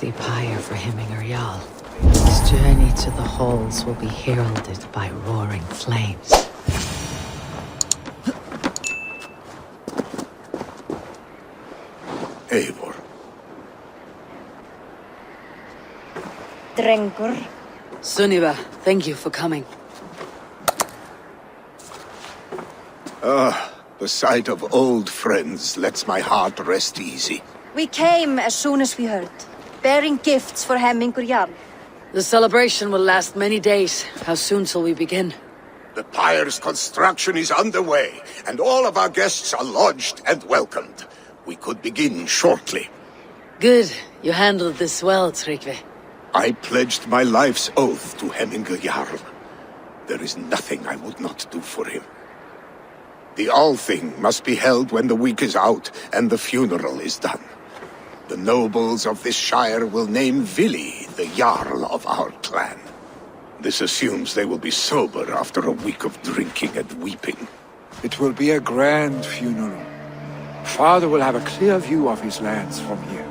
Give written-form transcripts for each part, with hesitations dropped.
ghostly pyre for Himmingar Jarl. His journey to the halls will be heralded by roaring flames. Eivor. Drengur. Sunniva, thank you for coming. The sight of old friends lets my heart rest easy. We came as soon as we heard, bearing gifts for Hemmingur Jarl. The celebration will last many days. How soon shall we begin? The pyre's construction is underway, and all of our guests are lodged and welcomed. We could begin shortly. Good. You handled this well, Tryggvi. I pledged my life's oath to Hemmingar Jarl. There is nothing I would not do for him. The Althing must be held when the week is out and the funeral is done. The nobles of this shire will name Vili the Jarl of our clan. This assumes they will be sober after a week of drinking and weeping. It will be a grand funeral. Father will have a clear view of his lands from here.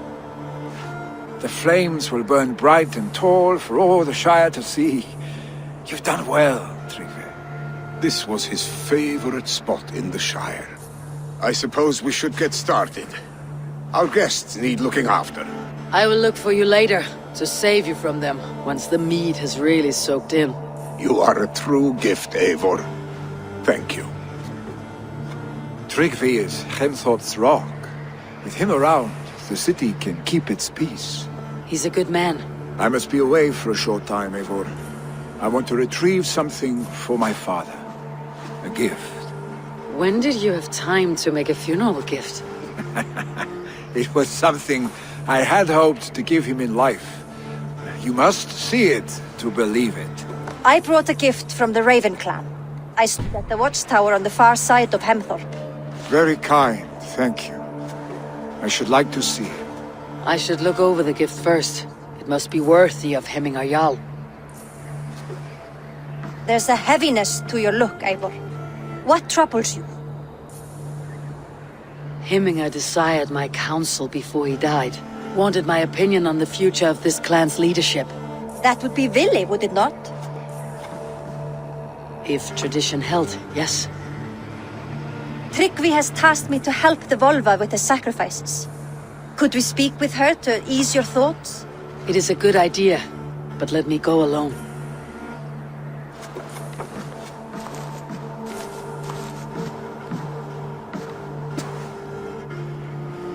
The flames will burn bright and tall for all the Shire to see. You've done well, Tryggvi. This was his favorite spot in the Shire. I suppose we should get started. Our guests need looking after. I will look for you later, to save you from them, once the mead has really soaked in. You are a true gift, Eivor. Thank you. Tryggvi is Hemthorp's rock. With him around, the city can keep its peace. He's a good man. I must be away for a short time, Eivor. I want to retrieve something for my father. A gift. When did you have time to make a funeral gift? It was something I had hoped to give him in life. You must see it to believe it. I brought a gift from the Raven clan. I stood at the watchtower on the far side of Hemthorp. Very kind, thank you. I should like to see it. I should look over the gift first. It must be worthy of Hemmingar Jarl. There's a heaviness to your look, Eivor. What troubles you? Hemmingar desired my counsel before he died. Wanted my opinion on the future of this clan's leadership. That would be Vili, would it not? If tradition held, yes. Tryggvi has tasked me to help the Volva with the sacrifices. Could we speak with her to ease your thoughts? It is a good idea, but let me go alone.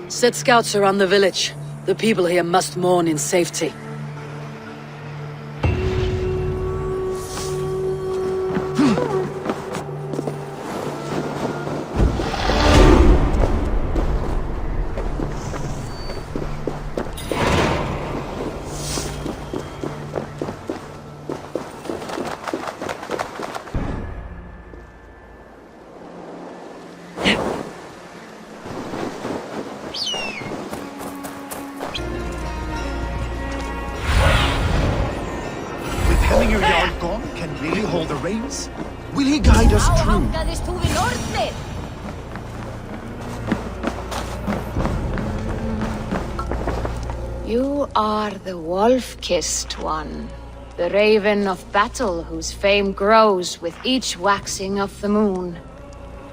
Set scouts around the village. The people here must mourn in safety. Hemmingar Jarl gone can really hold the reins? Will he guide us true? You are the wolf-kissed one, the raven of battle whose fame grows with each waxing of the moon.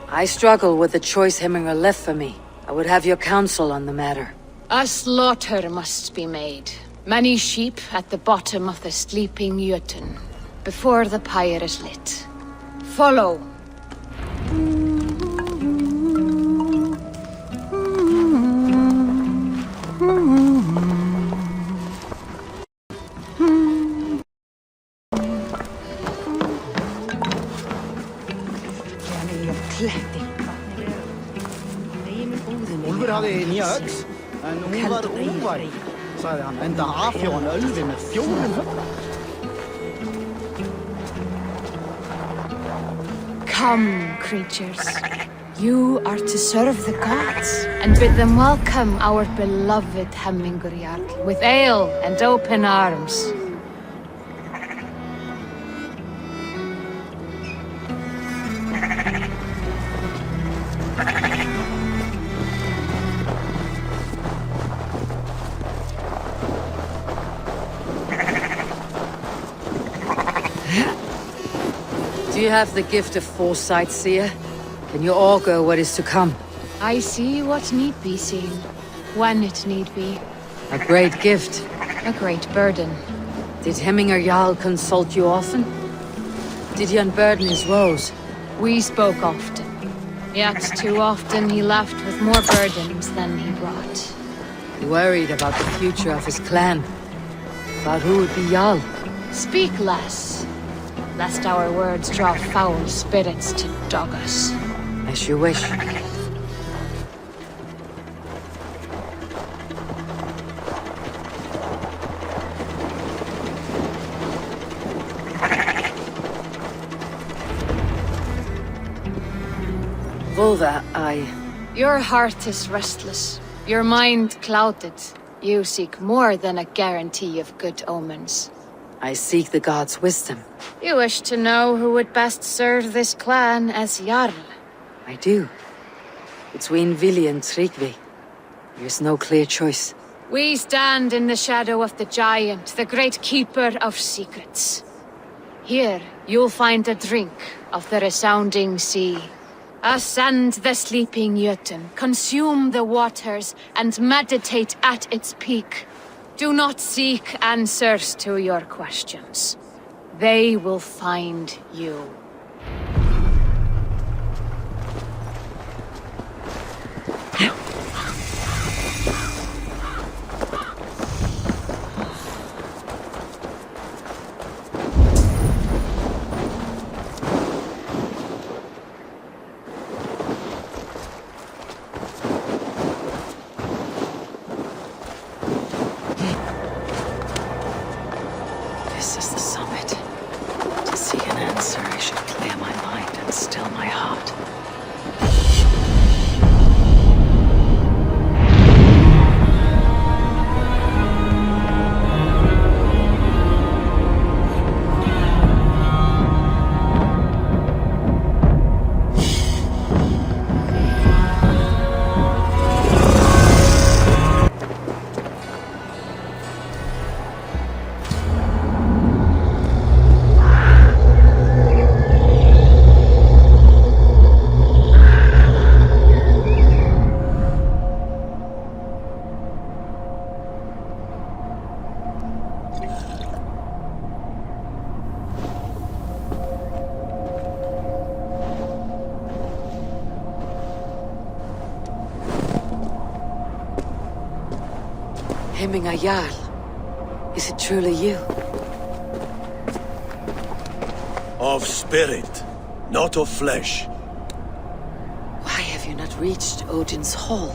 I struggle with the choice Hemmingar left for me. I would have your counsel on the matter. A slaughter must be made. Many sheep at the bottom of the sleeping Jötun, before the pyre is lit. Follow. Úlfur hafði nýja öll, en hún var óvæg, sagði hann, enda afhjá hann ölvi með 4 höggum. Come, creatures. You are to serve the gods, and bid them welcome our beloved Hemmingar Jarl with ale and open arms. Do you have the gift of foresight, seer? Can you augur what is to come? I see what need be seen, when it need be. A great gift. A great burden. Did Hemminger Jarl consult you often? Did he unburden his woes? We spoke often. Yet too often he left with more burdens than he brought. He worried about the future of his clan. About who would be Jarl. Speak less, lest our words draw foul spirits to dog us. As you wish. Volva, Your heart is restless. Your mind clouded. You seek more than a guarantee of good omens. I seek the gods' wisdom. You wish to know who would best serve this clan as Jarl. I do. Between Vili and Tryggvi, there's no clear choice. We stand in the shadow of the giant, the great keeper of secrets. Here, you'll find a drink of the resounding sea. Ascend the sleeping Jötun, consume the waters, and meditate at its peak. Do not seek answers to your questions. They will find you. This is the summit. To seek an answer, I should clear my mind and still my heart. Hemminger Jarl, is it truly you? Of spirit, not of flesh. Why have you not reached Odin's Hall?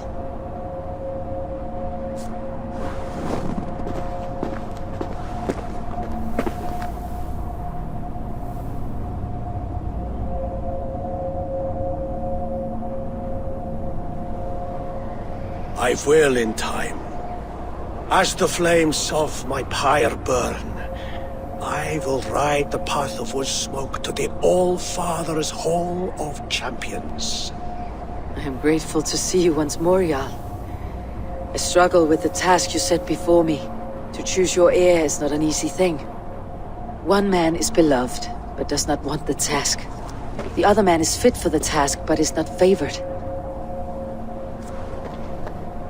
I will in time. As the flames of my pyre burn, I will ride the path of wood smoke to the All-Father's Hall of Champions. I am grateful to see you once more, Jarl. I struggle with the task you set before me. To choose your heir is not an easy thing. One man is beloved, but does not want the task. The other man is fit for the task, but is not favored.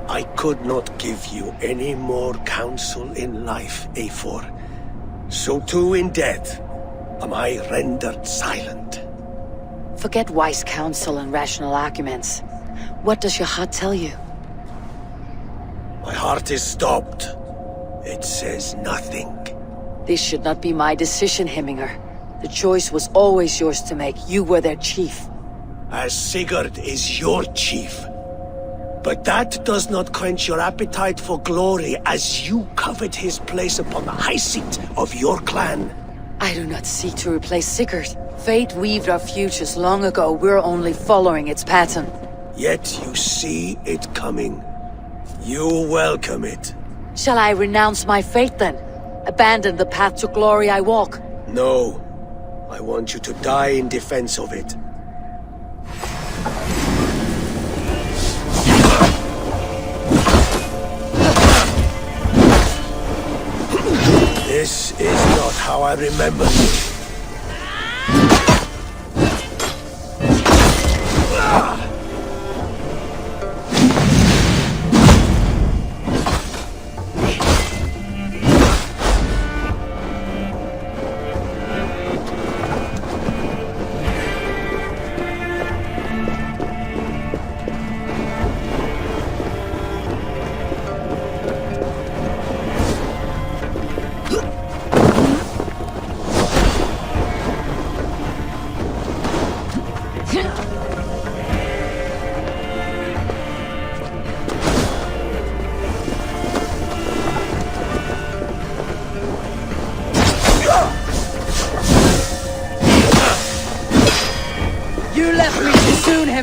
I could not give you any more counsel in life, Eivor. So too in death am I rendered silent. Forget wise counsel and rational arguments. What does your heart tell you? My heart is stopped. It says nothing. This should not be my decision, Hemminger. The choice was always yours to make. You were their chief. As Sigurd is your chief. But that does not quench your appetite for glory as you covet his place upon the high seat of your clan. I do not seek to replace Sigurd. Fate weaved our futures long ago. We're only following its pattern. Yet you see it coming. You welcome it. Shall I renounce my fate then? Abandon the path to glory I walk? No. I want you to die in defense of it. This is not how I remember you.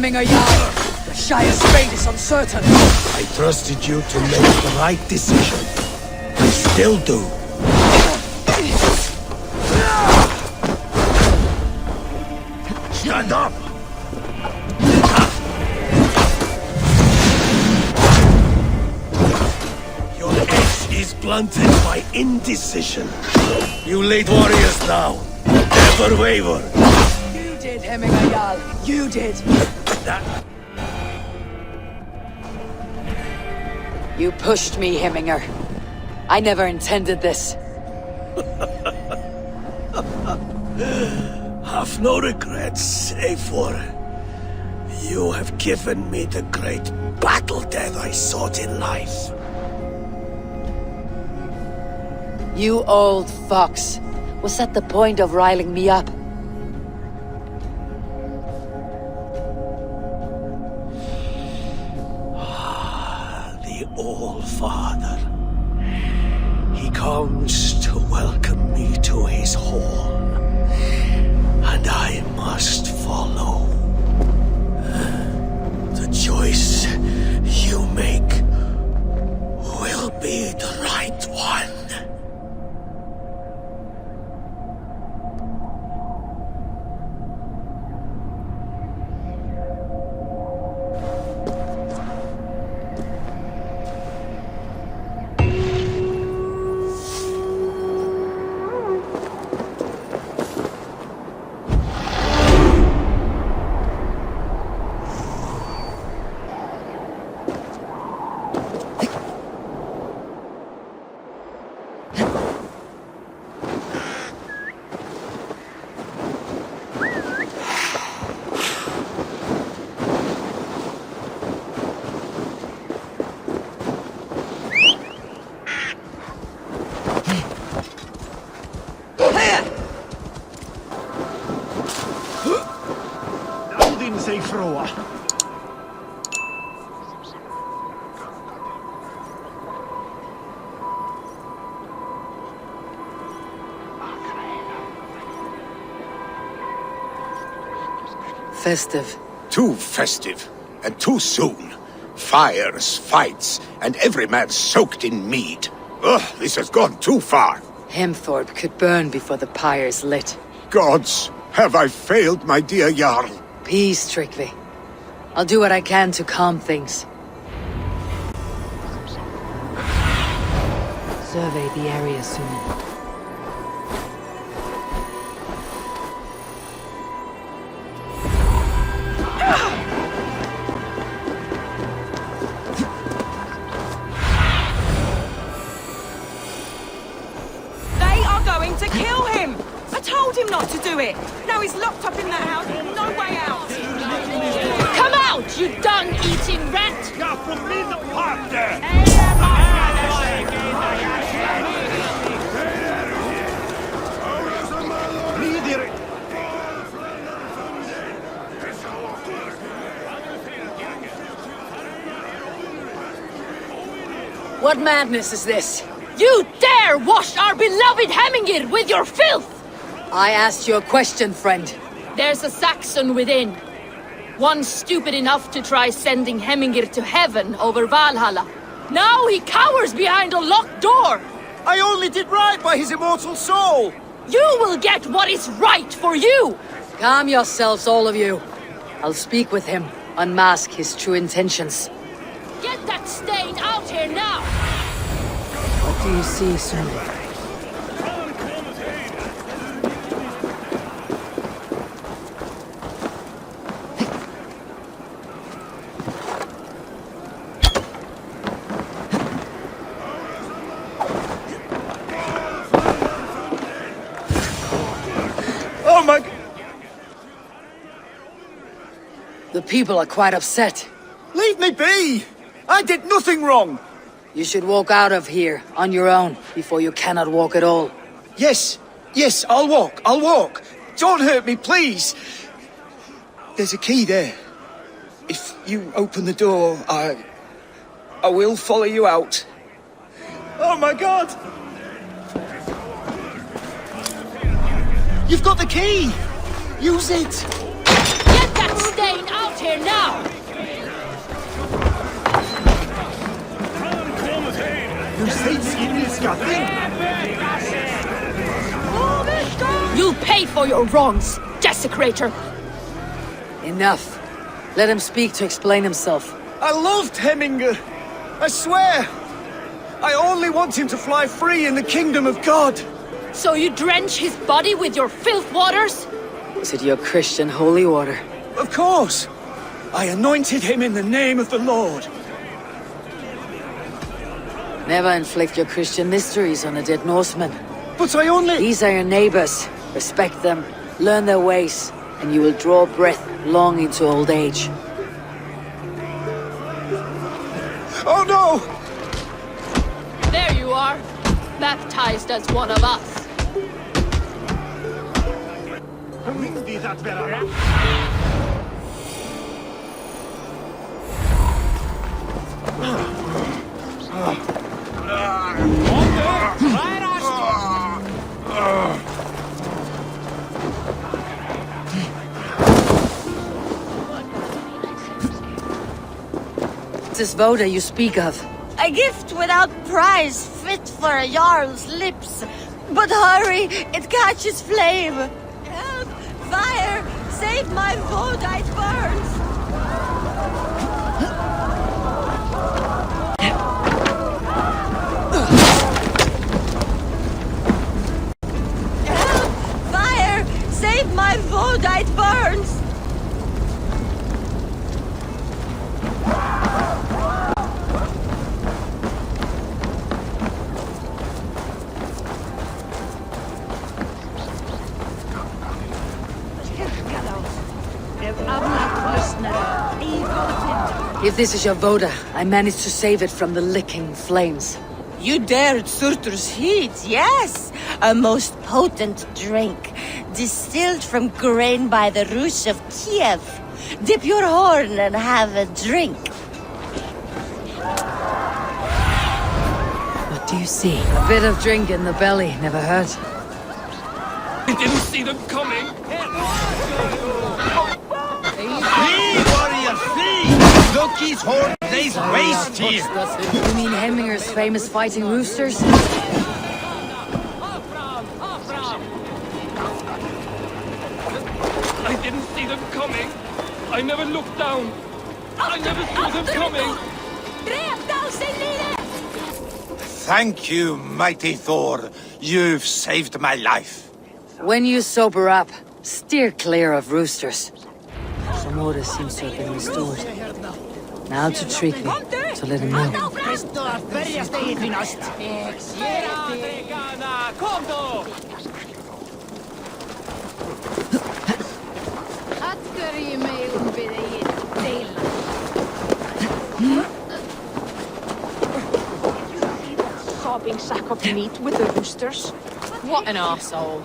Hemminger Jarl. The Shire's fate is uncertain. I trusted you to make the right decision. I still do. Stand up! Your edge is blunted by indecision. You lead warriors now. Never waver. You did, Hemminger Jarl. You did. That... You pushed me, Hemminger. I never intended this. Have no regrets, save for... You have given me the great battle death I sought in life. You old fox. Was that the point of riling me up? The All-Father. He comes to welcome me to his hall. And I must follow. The choice you make will be the right one. Sig froa. Festive. Too festive, and too soon. Fires, fights, and every man soaked in mead. Ugh, this has gone too far. Hemthorpe could burn before the pyre's lit. Gods, have I failed my dear Jarl? Peace, Tryggvi. I'll do what I can to calm things. Survey the area soon. They are going to kill him! I told him not to do it! Now he's locked up in that house with no way out! Come out, you dung-eating rat! What madness is this? You dare wash our beloved Hemmingir with your filth! I asked you a question, friend. There's a Saxon within. One stupid enough to try sending Hemmingir to heaven over Valhalla. Now he cowers behind a locked door! I only did right by his immortal soul. You will get what is right for you! Calm yourselves, all of you. I'll speak with him, unmask his true intentions. Get that stain out here now! What do you see, Sune? Oh my... The people are quite upset. Leave me be! I did nothing wrong! You should walk out of here on your own before you cannot walk at all. Yes, I'll walk. Don't hurt me, please. There's a key there. If you open the door, I will follow you out. Oh my God! You've got the key! Use it! Get that stain out here now! You'll pay for your wrongs, desecrator! Enough. Let him speak to explain himself. I loved Hemminger. I swear. I only want him to fly free in the kingdom of God. So you drench his body with your filth waters? Is it your Christian holy water? Of course. I anointed him in the name of the Lord. Never inflict your Christian mysteries on a dead Norseman. But I only... These are your neighbors. Respect them, learn their ways, and you will draw breath long into old age. Oh no! There you are, baptized as one of us. This Voda you speak of. A gift without price, fit for a Jarl's lips. But hurry, it catches flame. Help! Fire! Save my Voda, it burns! Help! Fire! Save my Voda, it burns! If this is your Voda, I managed to save it from the licking flames. You dared Surtur's heat, yes! A most potent drink, distilled from grain by the Rus of Kiev. Dip your horn and have a drink. What do you see? A bit of drink in the belly, never hurt. I didn't see them coming. Flee, warrior, flee! Loki's horn lays waste here. You mean Hemminger's famous fighting roosters? I didn't see them coming. I never looked down. I never saw them coming. Thank you, mighty Thor. You've saved my life. When you sober up, steer clear of roosters. Some order seems to have been restored. Now to Trygve, to let him know. Sobbing sack of meat with the roosters. What an arsehole.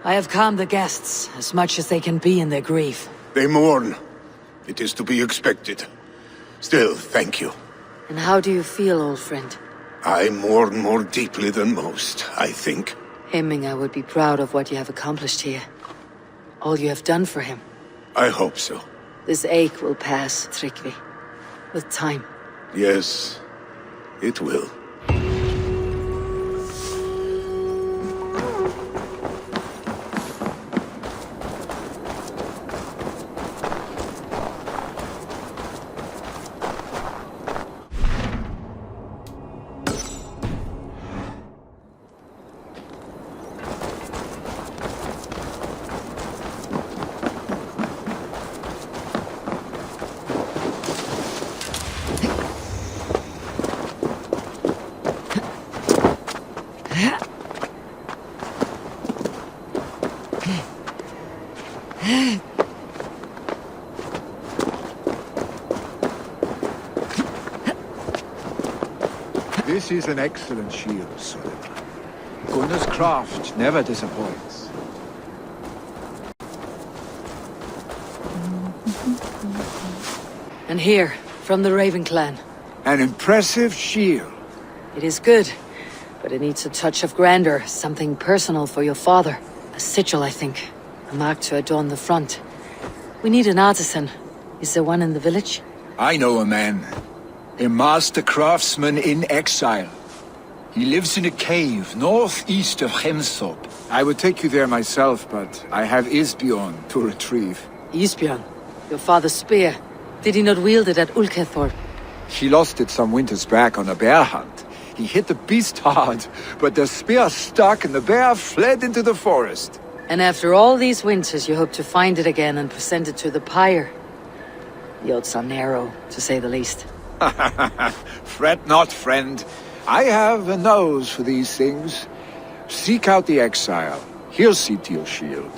I have calmed the guests, as much as they can be in their grief. They mourn. It is to be expected. Still, thank you. And how do you feel, old friend? I mourn more deeply than most, I think. Hemminger would be proud of what you have accomplished here. All you have done for him. I hope so. This ache will pass, Trygve. With time. Yes, it will. This is an excellent shield, son. Gunnar's craft never disappoints. And here, from the Raven clan. An impressive shield. It is good, but it needs a touch of grandeur, something personal for your father. A sigil, I think. A mark to adorn the front. We need an artisan. Is there one in the village? I know a man. A master craftsman in exile. He lives in a cave northeast of Hemthorpe. I would take you there myself, but I have Isbjorn to retrieve. Isbjorn, your father's spear. Did he not wield it at Ulkethorpe? He lost it some winters back on a bear hunt. He hit the beast hard, but the spear stuck and the bear fled into the forest. And after all these winters, you hope to find it again and present it to the pyre. The odds are narrow, to say the least. Fret not, friend. I have a nose for these things. Seek out the exile. He'll see to your shield.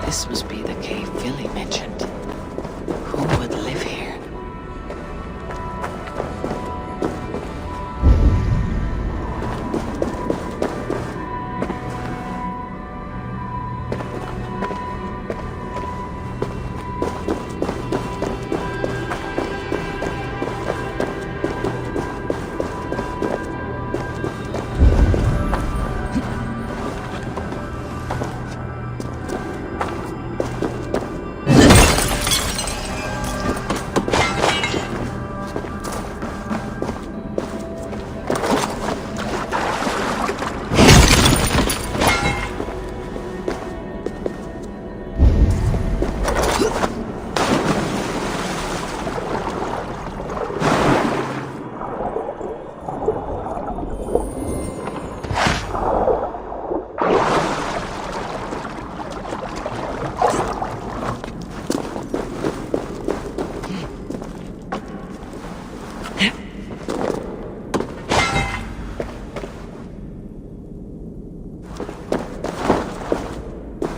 This must be the cave Billy mentioned. Who would live here?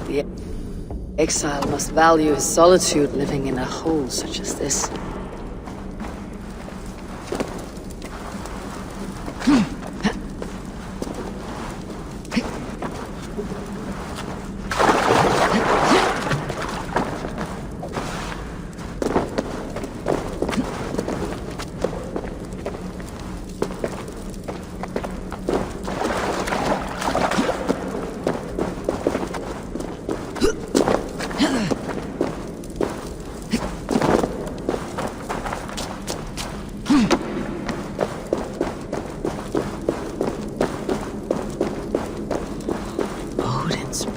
The exile must value his solitude living in a hole such as this.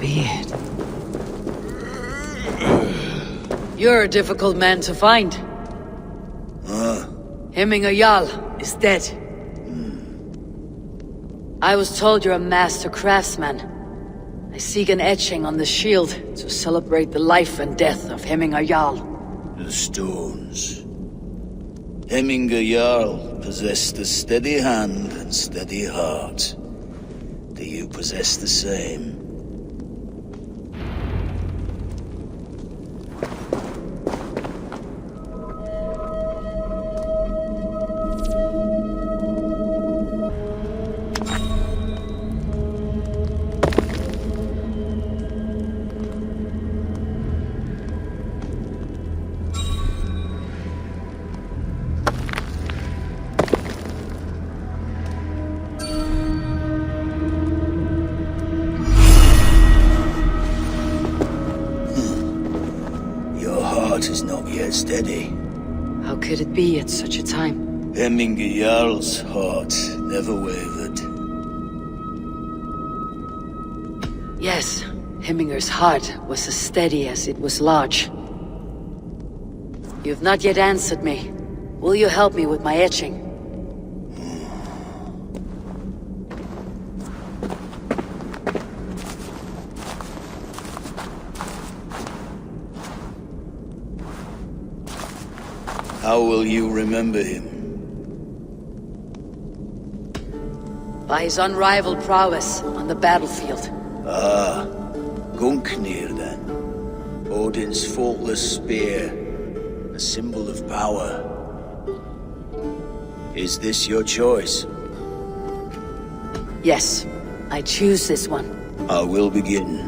Beard. You're a difficult man to find. Hemminger Jarl is dead. I was told you're a master craftsman. I seek an etching on the shield to celebrate the life and death of Hemminger Jarl. The stones. Hemminger Jarl possessed a steady hand and steady heart. Do you possess the same? Is not yet steady. How could it be at such a time? Hemminger Jarl's heart never wavered. Yes, Hemminger's heart was as steady as it was large. You've not yet answered me. Will you help me with my etching? How will you remember him? By his unrivaled prowess on the battlefield. Ah, Gungnir then. Odin's faultless spear, a symbol of power. Is this your choice? Yes, I choose this one. I will begin.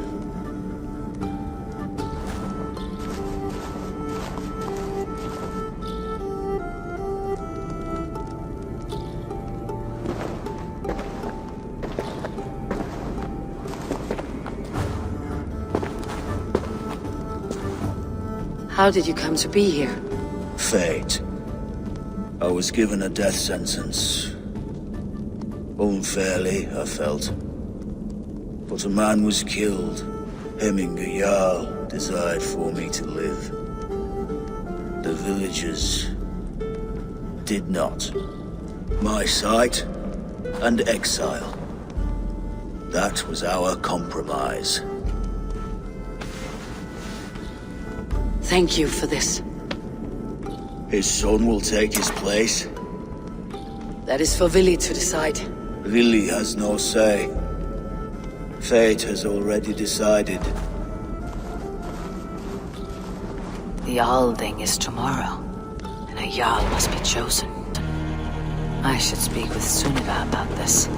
How did you come to be here? Fate. I was given a death sentence. Unfairly, I felt. But a man was killed. Hemminger Jarl desired for me to live. The villagers did not. My sight and exile. That was our compromise. Thank you for this. His son will take his place. That is for Vili to decide. Vili has no say. Fate has already decided. The Alding is tomorrow, and a Jarl must be chosen. I should speak with Sunniva about this.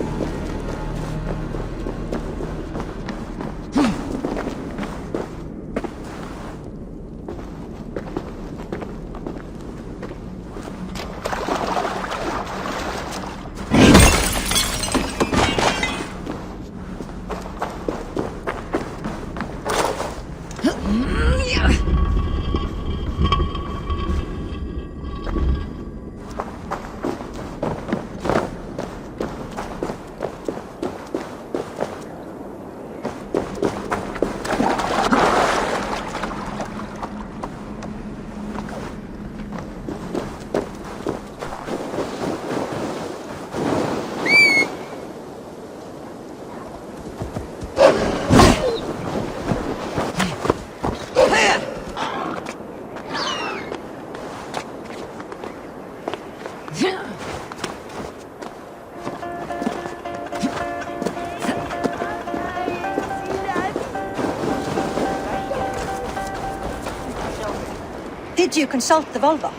Did you consult the Volva?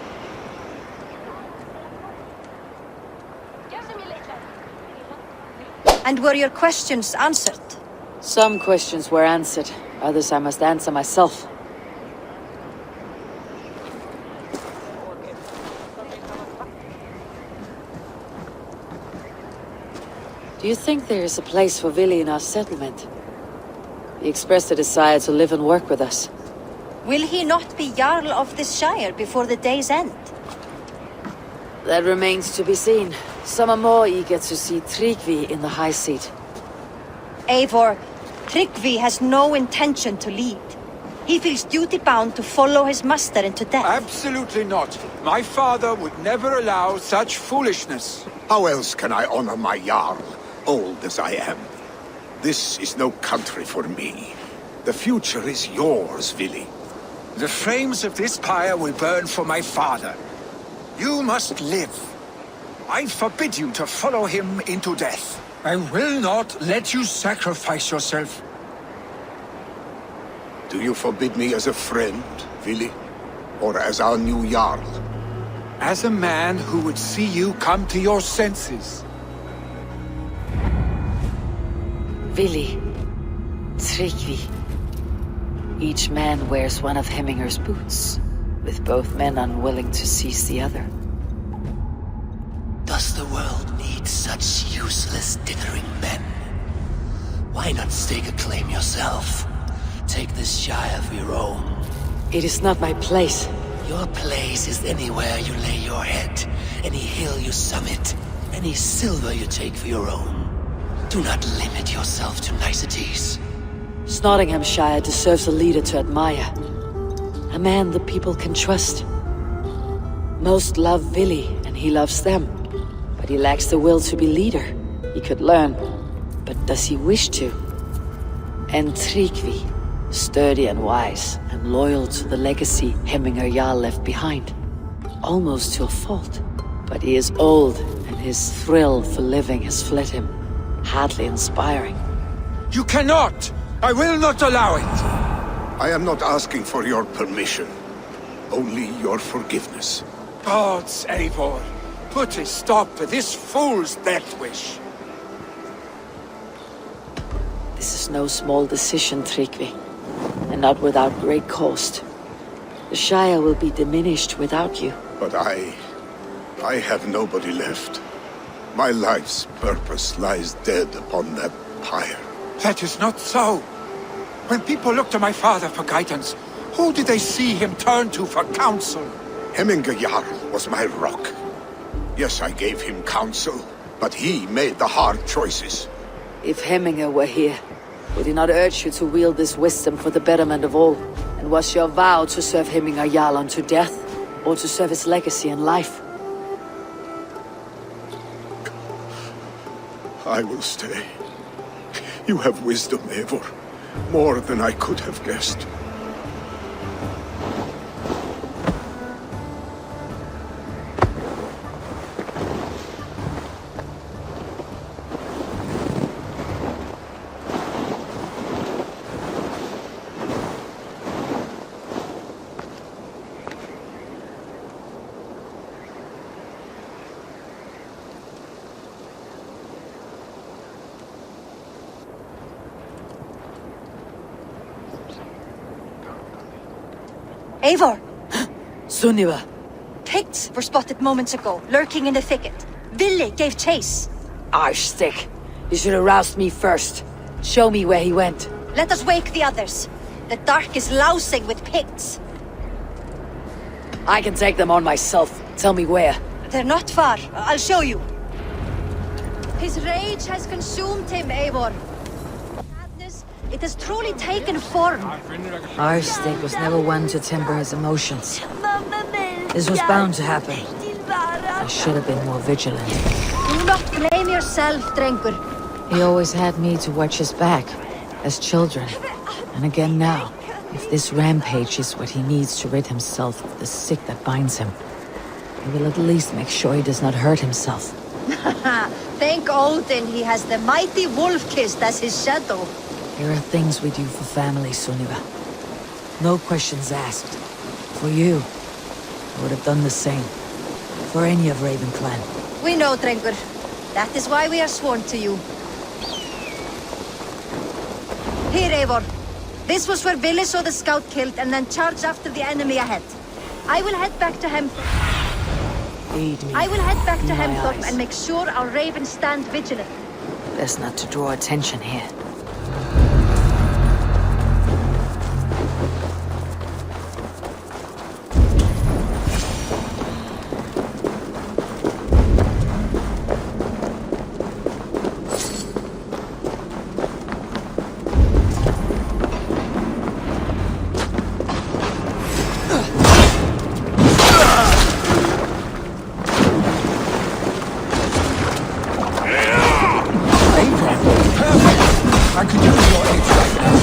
And were your questions answered? Some questions were answered, others I must answer myself. Do you think there is a place for Vili in our settlement? He expressed a desire to live and work with us. Will he not be Jarl of this Shire before the day's end? That remains to be seen. Some are more eager to see Tryggvi in the high seat. Eivor, Tryggvi has no intention to lead. He feels duty-bound to follow his master into death. Absolutely not. My father would never allow such foolishness. How else can I honor my Jarl, old as I am? This is no country for me. The future is yours, Vili. The flames of this pyre will burn for my father. You must live. I forbid you to follow him into death. I will not let you sacrifice yourself. Do you forbid me as a friend, Vili? Or as our new Jarl? As a man who would see you come to your senses. Vili, Tryggvi. Each man wears one of Hemminger's boots, with both men unwilling to seize the other. Does the world need such useless, dithering men? Why not stake a claim yourself? Take this Shire for your own. It is not my place. Your place is anywhere you lay your head, any hill you summit, any silver you take for your own. Do not limit yourself to niceties. Nottinghamshire deserves a leader to admire. A man the people can trust. Most love Vili, and he loves them. But he lacks the will to be leader. He could learn, but does he wish to? And Tryggvi, sturdy and wise, and loyal to the legacy Hemminger Jarl left behind. Almost to a fault. But he is old, and his thrill for living has fled him. Hardly inspiring. You cannot! I will not allow it! I am not asking for your permission. Only your forgiveness. Gods, Eivor. put a stop to this fool's death wish. This is no small decision, Tryggvi, and not without great cost. The Shire will be diminished without you. But I have nobody left. My life's purpose lies dead upon that pyre. That is not so. When people look to my father for guidance, who did they see him turn to for counsel? Hemminger Jarl was my rock. Yes, I gave him counsel, but he made the hard choices. If Hemminger were here, would he not urge you to wield this wisdom for the betterment of all? And was your vow to serve Hemminger Jarl unto death, or to serve his legacy in life? I will stay. You have wisdom, Eivor. More than I could have guessed. Eivor! Sunniva! Picts were spotted moments ago, lurking in the thicket. Vili gave chase. Arstick! You should have roused me first. Show me where he went. Let us wake the others. The dark is lousing with Picts. I can take them on myself. Tell me where. They're not far. I'll show you. His rage has consumed him, Eivor. Madness, it has truly taken form. Arstick was never one to temper his emotions. This was bound to happen. I should have been more vigilant. Do not blame yourself, Drengur. He always had me to watch his back, as children. And again now, if this rampage is what he needs to rid himself of the sick that binds him, he will at least make sure he does not hurt himself. Thank Odin he has the mighty Wolf-Kissed as his shadow. There are things we do for family, Sunniva. No questions asked. For you, I would have done the same. For any of Raven clan. We know, Drengur. That is why we are sworn to you. Here, Eivor. This was where Vili saw the scout killed and then charged after the enemy ahead. I will head back to Hemthorpe and make sure our ravens stand vigilant. Best not to draw attention here. I could use your aid right now.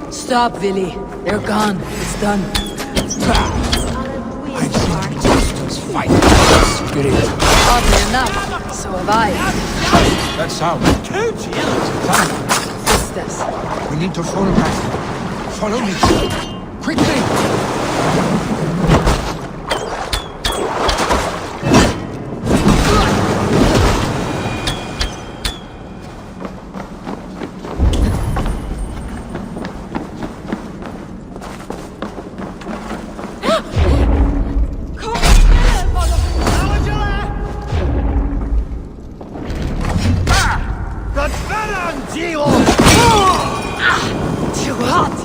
Stop, Vili. They're gone. It's done. I've seen monsters fight with spirit. Oddly enough, so have I. That sound. Thunder. Sisters. We need to fall back. Follow me. Quickly! Too hot!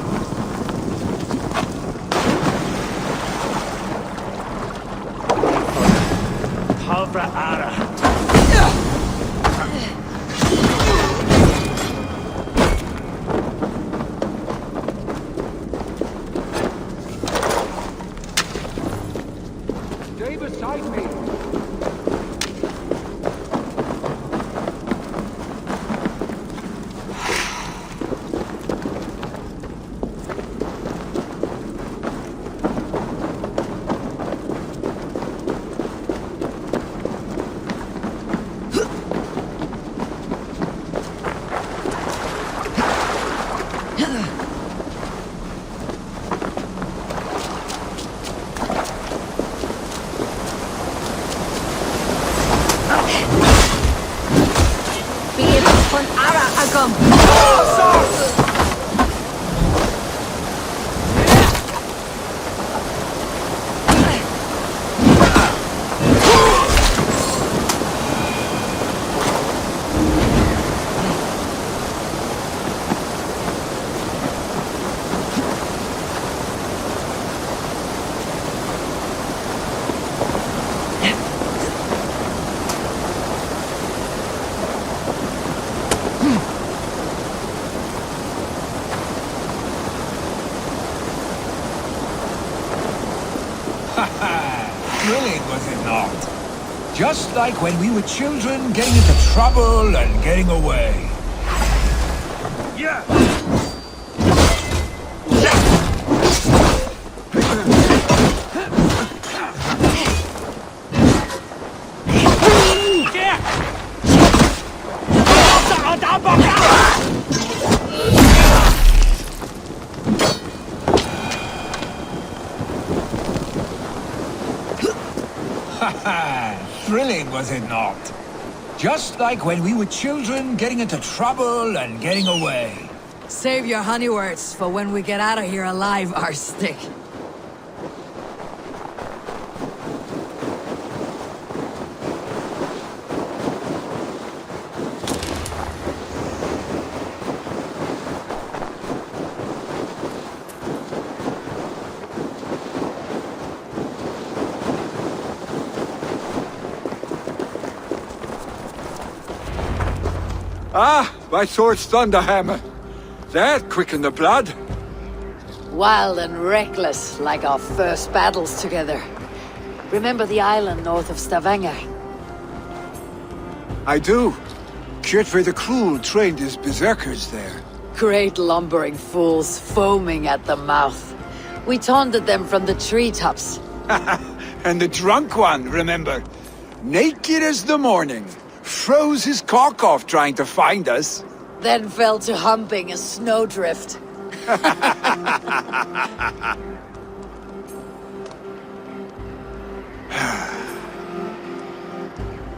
Bir von Ara agam. Thrilling, was it not? Just like when we were children, getting into trouble and getting away. Yeah! Thrilling, was it not? Just like when we were children, getting into trouble and getting away. Save your honey words for when we get out of here alive, Arstick. Ah, my sword's thunderhammer. That quickened the blood. Wild and reckless, like our first battles together. Remember the island north of Stavanger? I do. Kjotve the Cruel trained his berserkers there. Great lumbering fools, foaming at the mouth. We taunted them from the treetops. And the drunk one, remember? Naked as the morning. Froze his cock off trying to find us. Then fell to humping a snowdrift.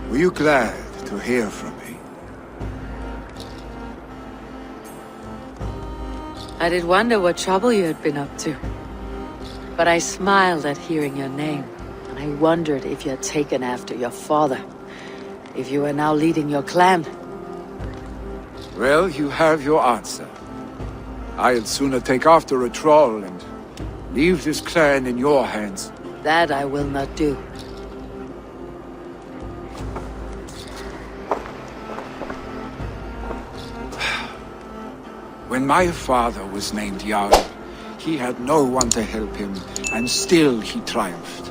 Were you glad to hear from me? I did wonder what trouble you had been up to. But I smiled at hearing your name, and I wondered if you had taken after your father. If you are now leading your clan. Well, you have your answer. I'd sooner take after a troll and leave this clan in your hands. That I will not do. When my father was named Jarl, he had no one to help him, and still he triumphed.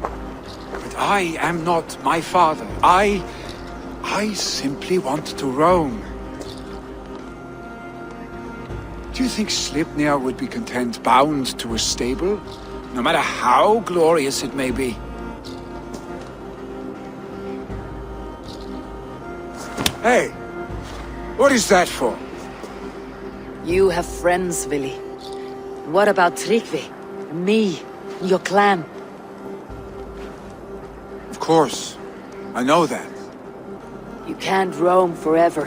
But I am not my father. I simply want to roam. Do you think Sleipnir would be content bound to a stable, no matter how glorious it may be? Hey, what is that for? You have friends, Vili. What about Tryggvi? Me? Your clan? Of course. I know that. You can't roam forever.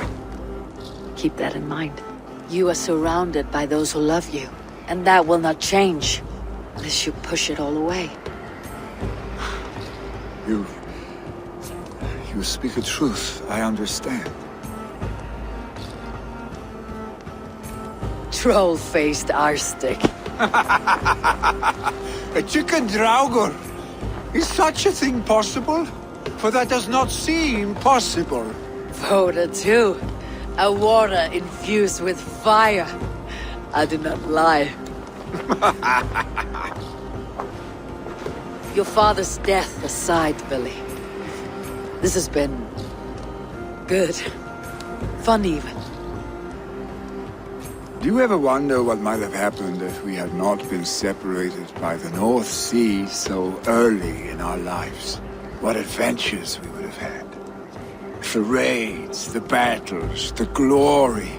Keep that in mind. You are surrounded by those who love you, and that will not change unless you push it all away. You speak a truth, I understand. Troll-faced Arstick. A chicken draugur! Is such a thing possible? For that does not seem possible. Voda too. A water infused with fire. I do not lie. Your father's death aside, Billy. This has been good. Fun even. Do you ever wonder what might have happened if we had not been separated by the North Sea so early in our lives? What adventures we would have had. The raids, the battles, the glory.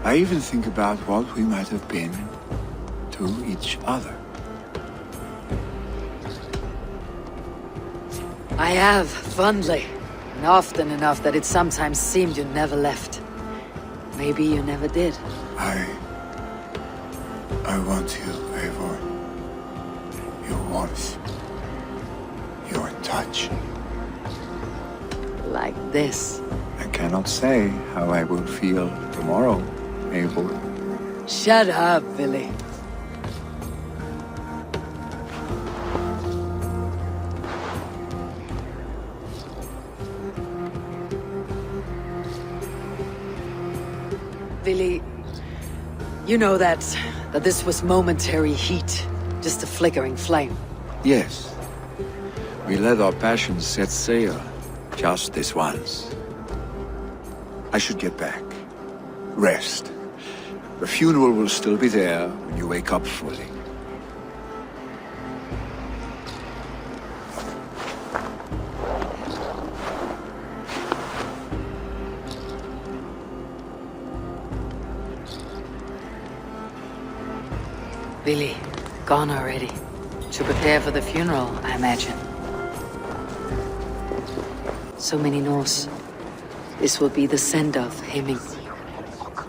I even think about what we might have been to each other. I have, fondly. And often enough that it sometimes seemed you never left. Maybe you never did. I want you, Eivor. Your warmth. Your touch. Like this. I cannot say how I will feel tomorrow, Eivor. Shut up, Billy. Billy, you know that this was momentary heat, just a flickering flame. Yes. We let our passions set sail, just this once. I should get back. Rest. The funeral will still be there when you wake up fully. Billy, gone already. To prepare for the funeral, I imagine. So many Norse. This will be the send-off Hemming.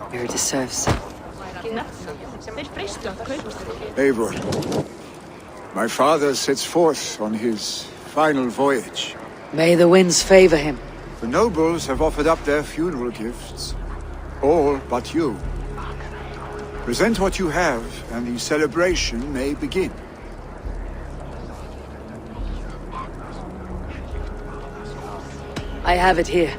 Where it deserves. Eivor, my father sets forth on his final voyage. May the winds favor him. The nobles have offered up their funeral gifts. All but you. Present what you have, and the celebration may begin. I have it here.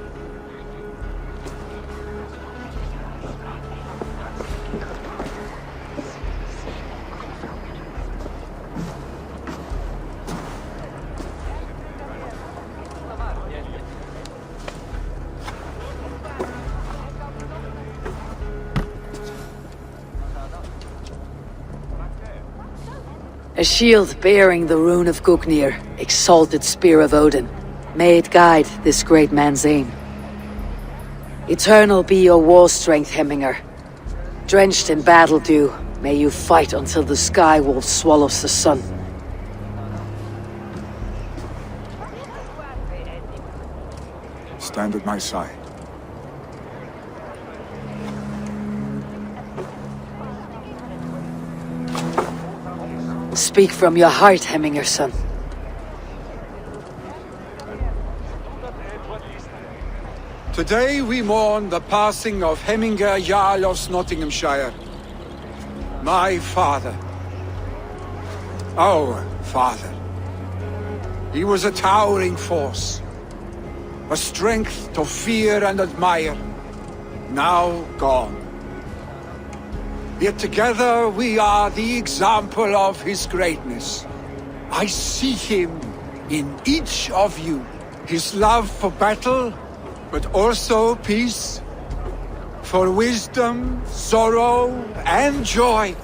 A shield bearing the rune of Gugnir, exalted spear of Odin. May it guide this great man's aim. Eternal be your war strength, Hemminger. Drenched in battle dew, may you fight until the sky wolf swallows the sun. Stand at my side. Speak from your heart, Hemminger, son. Today we mourn the passing of Hemminger Jarl of Nottinghamshire. My father. Our father. He was a towering force. A strength to fear and admire. Now gone. Yet together we are the example of his greatness. I see him in each of you. His love for battle, but also peace. For wisdom, sorrow, and joy.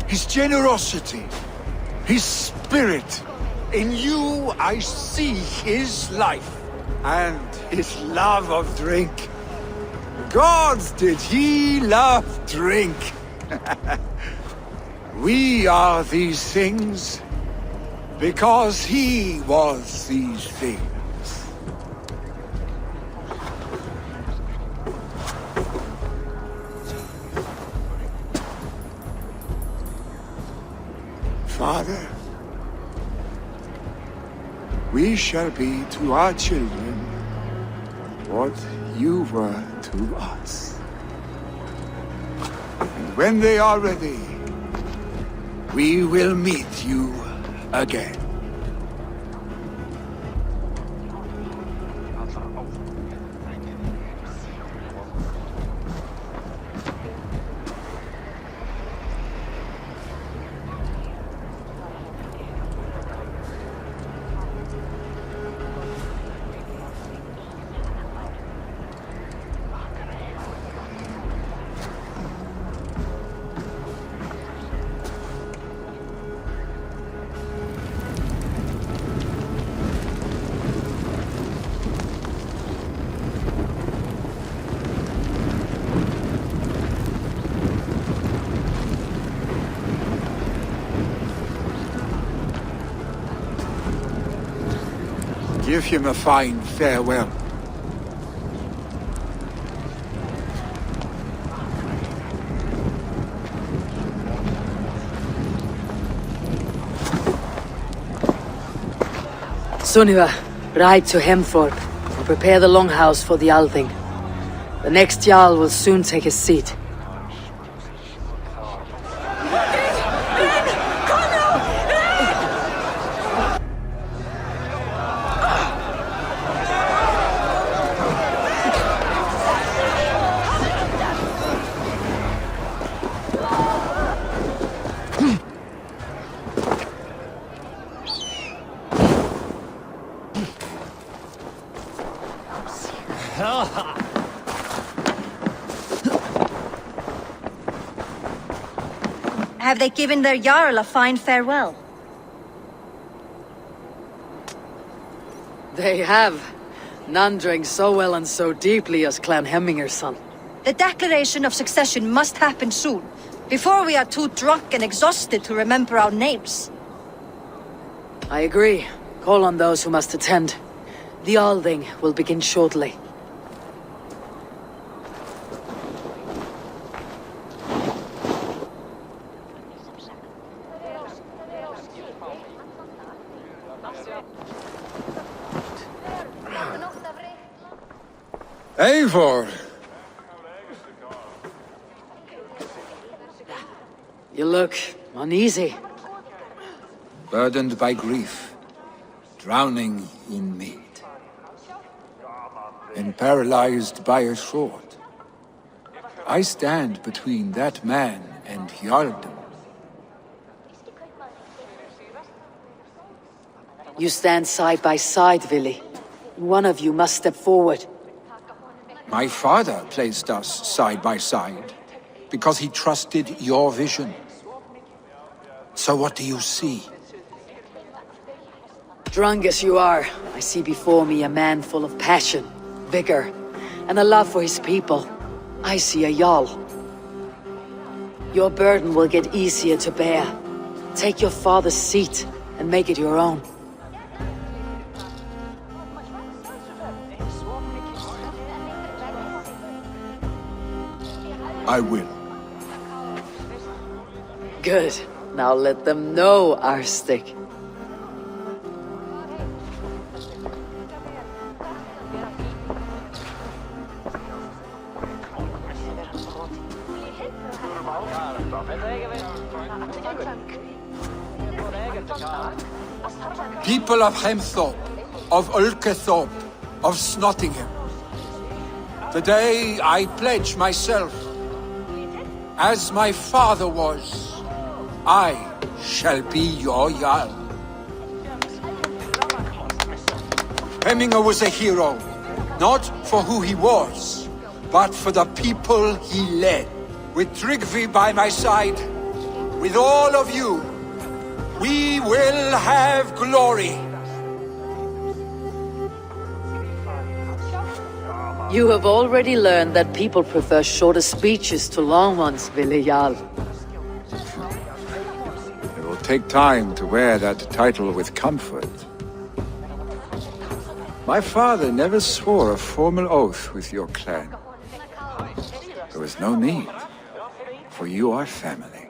His generosity, his spirit. In you I see his life, and his love of drink. Gods, did he love drink! We are these things because he was these things. Father, we shall be to our children what you were to us. And when they are ready, we will meet you again. Give him a fine farewell. Sunniva, ride to Hemthorpe and prepare the longhouse for the Althing. The next Jarl will soon take his seat. Have they given their Jarl a fine farewell? They have. None drank so well and so deeply as Clan Hemminger's son. The declaration of succession must happen soon, before we are too drunk and exhausted to remember our names. I agree. Call on those who must attend. The Althing will begin shortly. Eivor! You look uneasy. Burdened by grief, drowning in mead, and paralyzed by a sword. I stand between that man and Hjarldum. You stand side by side, Vili. One of you must step forward. My father placed us side by side because he trusted your vision. So what do you see? Drunk as you are, I see before me a man full of passion, vigor, and a love for his people. I see a Jarl. Your burden will get easier to bear. Take your father's seat and make it your own. I will. Good. Now let them know, Arstic. People of Hemthorpe, of Ulkethorpe, of Snottingham. Today I pledge myself, as my father was, I shall be your Jarl. Hemminger was a hero, not for who he was, but for the people he led. With Tryggvi by my side, with all of you, we will have glory. You have already learned that people prefer shorter speeches to long ones, Vili Jarl. It will take time to wear that title with comfort. My father never swore a formal oath with your clan. There was no need, for you are family.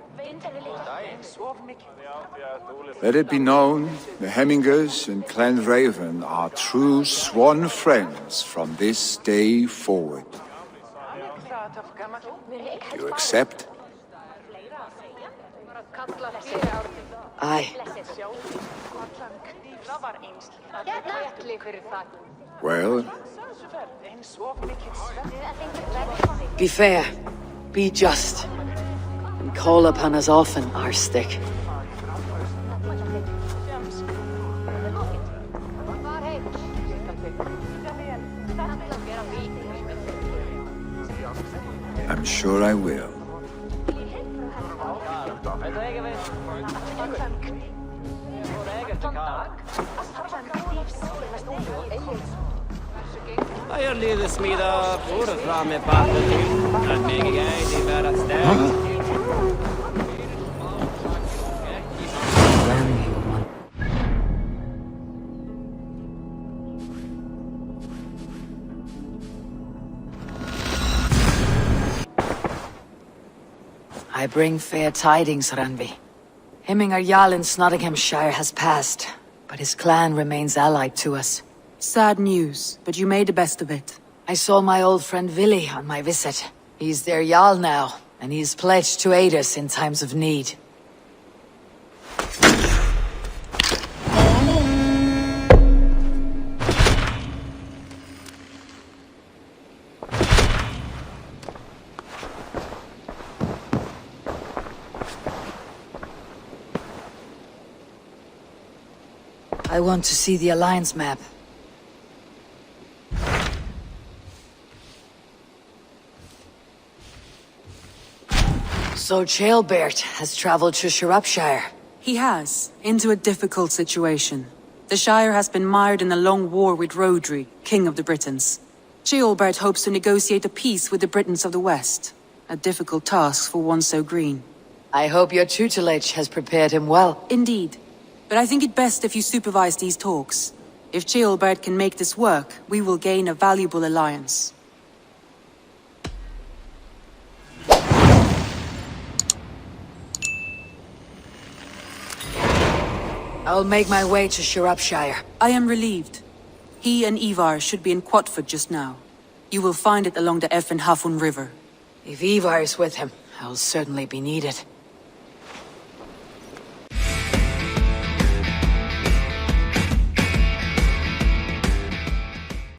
Let it be known, the Hemmingers and Clan Raven are true sworn friends from this day forward. Do you accept? Aye. Well, Be fair, be just, and call upon us often, Arstic. I'm sure I will. Jeg lyder smida for fra med patten til at meg jeg de være sterk. I bring fair tidings, Randvi. Hemminger Jarl in Nottinghamshire has passed, but his clan remains allied to us. Sad news, but you made the best of it. I saw my old friend Vili on my visit. He's their Jarl now, and he's pledged to aid us in times of need. I want to see the Alliance map. So Ceolbert has traveled to Shropshire. He has, into a difficult situation. The Shire has been mired in a long war with Rhodri, King of the Britons. Ceolbert hopes to negotiate a peace with the Britons of the West. A difficult task for one so green. I hope your tutelage has prepared him well. Indeed. But I think it best if you supervise these talks. If Ceolbert can make this work, we will gain a valuable alliance. I'll make my way to Shropshire. I am relieved. He and Ivar should be in Quatford just now. You will find it along the Effen Hafun River. If Ivar is with him, I'll certainly be needed.